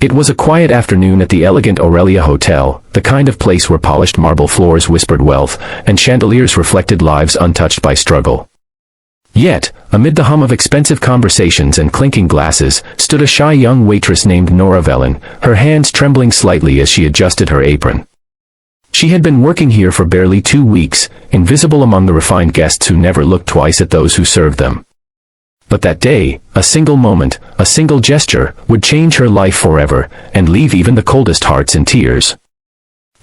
It was a quiet afternoon at the elegant Aurelia Hotel, the kind of place where polished marble floors whispered wealth, and chandeliers reflected lives untouched by struggle. Yet, amid the hum of expensive conversations and clinking glasses, stood a shy young waitress named Nora Velen, her hands trembling slightly as she adjusted her apron. She had been working here for barely 2 weeks, invisible among the refined guests who never looked twice at those who served them. But that day, a single moment, a single gesture, would change her life forever, and leave even the coldest hearts in tears.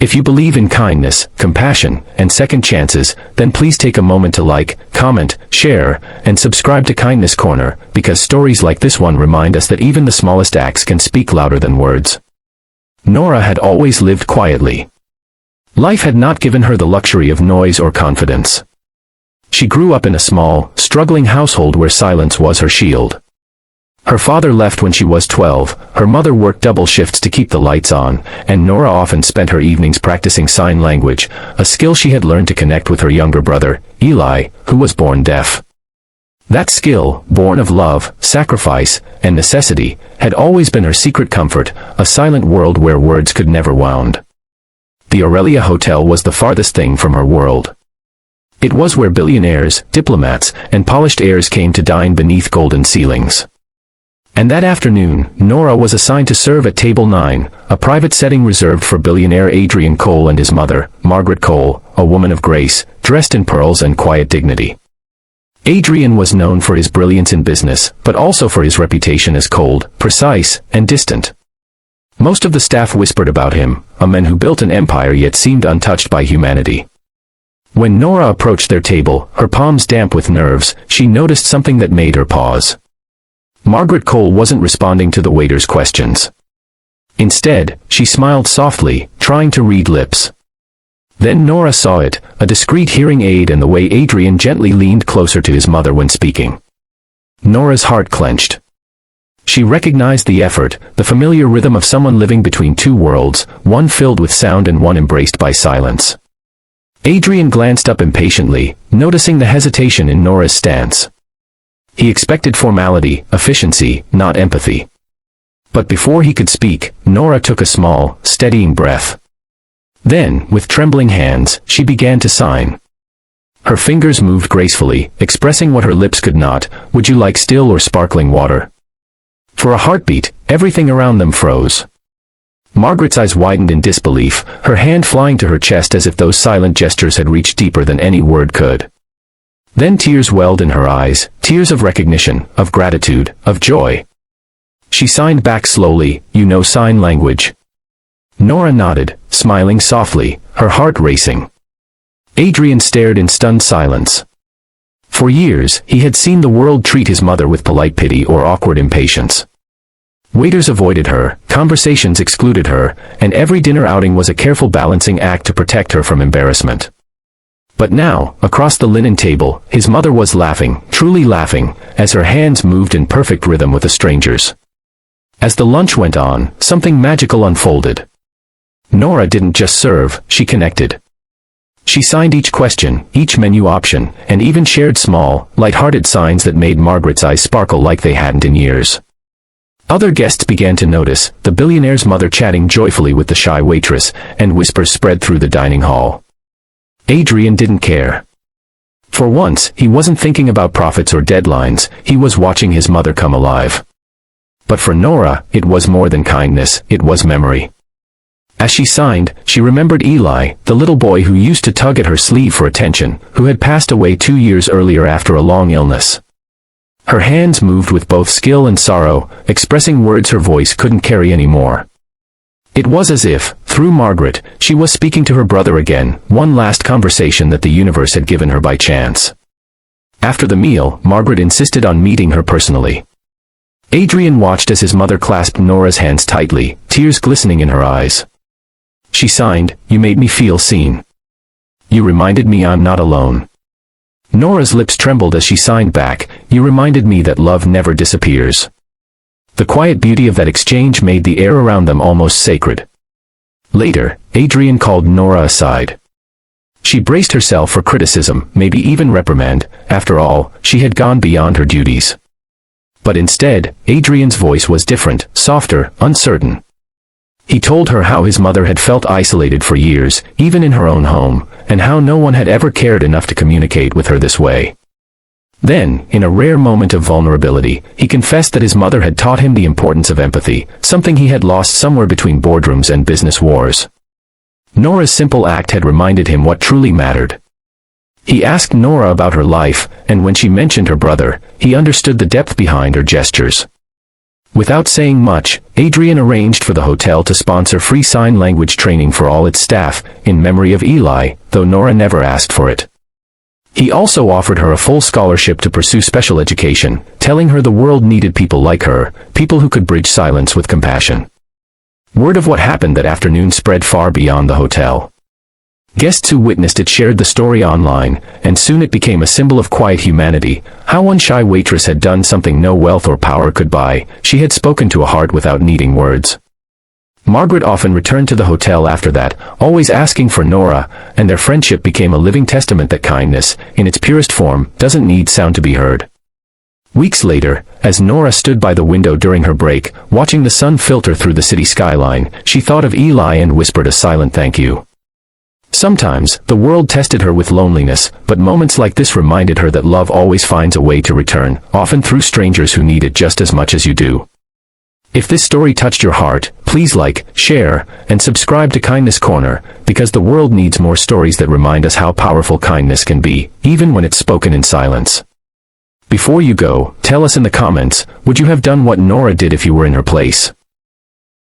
If you believe in kindness, compassion, and second chances, then please take a moment to like, comment, share, and subscribe to Kindness Corner, because stories like this one remind us that even the smallest acts can speak louder than words. Nora had always lived quietly. Life had not given her the luxury of noise or confidence. She grew up in a small, struggling household where silence was her shield. Her father left when she was 12, her mother worked double shifts to keep the lights on, and Nora often spent her evenings practicing sign language, a skill she had learned to connect with her younger brother, Eli, who was born deaf. That skill, born of love, sacrifice, and necessity, had always been her secret comfort, a silent world where words could never wound. The Aurelia Hotel was the farthest thing from her world. It was where billionaires, diplomats, and polished heirs came to dine beneath golden ceilings. And that afternoon, Nora was assigned to serve at Table 9, a private setting reserved for billionaire Adrian Cole and his mother, Margaret Cole, a woman of grace, dressed in pearls and quiet dignity. Adrian was known for his brilliance in business, but also for his reputation as cold, precise, and distant. Most of the staff whispered about him, a man who built an empire yet seemed untouched by humanity. When Nora approached their table, her palms damp with nerves, she noticed something that made her pause. Margaret Cole wasn't responding to the waiter's questions. Instead, she smiled softly, trying to read lips. Then Nora saw it, a discreet hearing aid and the way Adrian gently leaned closer to his mother when speaking. Nora's heart clenched. She recognized the effort, the familiar rhythm of someone living between two worlds, one filled with sound and one embraced by silence. Adrian glanced up impatiently, noticing the hesitation in Nora's stance. He expected formality, efficiency, not empathy. But before he could speak, Nora took a small, steadying breath. Then, with trembling hands, she began to sign. Her fingers moved gracefully, expressing what her lips could not. Would you like still or sparkling water? For a heartbeat, everything around them froze. Margaret's eyes widened in disbelief, her hand flying to her chest as if those silent gestures had reached deeper than any word could. Then tears welled in her eyes, tears of recognition, of gratitude, of joy. She signed back slowly, "You know sign language?" Nora nodded, smiling softly, her heart racing. Adrian stared in stunned silence. For years, he had seen the world treat his mother with polite pity or awkward impatience. Waiters avoided her, conversations excluded her, and every dinner outing was a careful balancing act to protect her from embarrassment. But now, across the linen table, his mother was laughing, truly laughing, as her hands moved in perfect rhythm with the strangers. As the lunch went on, something magical unfolded. Nora didn't just serve, she connected. She signed each question, each menu option, and even shared small, light-hearted signs that made Margaret's eyes sparkle like they hadn't in years. Other guests began to notice, the billionaire's mother chatting joyfully with the shy waitress, and whispers spread through the dining hall. Adrian didn't care. For once, he wasn't thinking about profits or deadlines, he was watching his mother come alive. But for Nora, it was more than kindness, it was memory. As she signed, she remembered Eli, the little boy who used to tug at her sleeve for attention, who had passed away 2 years earlier after a long illness. Her hands moved with both skill and sorrow, expressing words her voice couldn't carry anymore. It was as if, through Margaret, she was speaking to her brother again, one last conversation that the universe had given her by chance. After the meal, Margaret insisted on meeting her personally. Adrian watched as his mother clasped Nora's hands tightly, tears glistening in her eyes. She signed, "You made me feel seen. You reminded me I'm not alone." Nora's lips trembled as she signed back, "You reminded me that love never disappears." The quiet beauty of that exchange made the air around them almost sacred. Later, Adrian called Nora aside. She braced herself for criticism, maybe even reprimand. After all, she had gone beyond her duties. But instead, Adrian's voice was different, softer, uncertain. He told her how his mother had felt isolated for years, even in her own home, and how no one had ever cared enough to communicate with her this way. Then, in a rare moment of vulnerability, he confessed that his mother had taught him the importance of empathy, something he had lost somewhere between boardrooms and business wars. Nora's simple act had reminded him what truly mattered. He asked Nora about her life, and when she mentioned her brother, he understood the depth behind her gestures. Without saying much, Adrian arranged for the hotel to sponsor free sign language training for all its staff, in memory of Eli, though Nora never asked for it. He also offered her a full scholarship to pursue special education, telling her the world needed people like her, people who could bridge silence with compassion. Word of what happened that afternoon spread far beyond the hotel. Guests who witnessed it shared the story online, and soon it became a symbol of quiet humanity, how one shy waitress had done something no wealth or power could buy. She had spoken to a heart without needing words. Margaret often returned to the hotel after that, always asking for Nora, and their friendship became a living testament that kindness, in its purest form, doesn't need sound to be heard. Weeks later, as Nora stood by the window during her break, watching the sun filter through the city skyline, she thought of Eli and whispered a silent thank you. Sometimes, the world tested her with loneliness, but moments like this reminded her that love always finds a way to return, often through strangers who need it just as much as you do. If this story touched your heart, please like, share, and subscribe to Kindness Corner, because the world needs more stories that remind us how powerful kindness can be, even when it's spoken in silence. Before you go, tell us in the comments, would you have done what Nora did if you were in her place?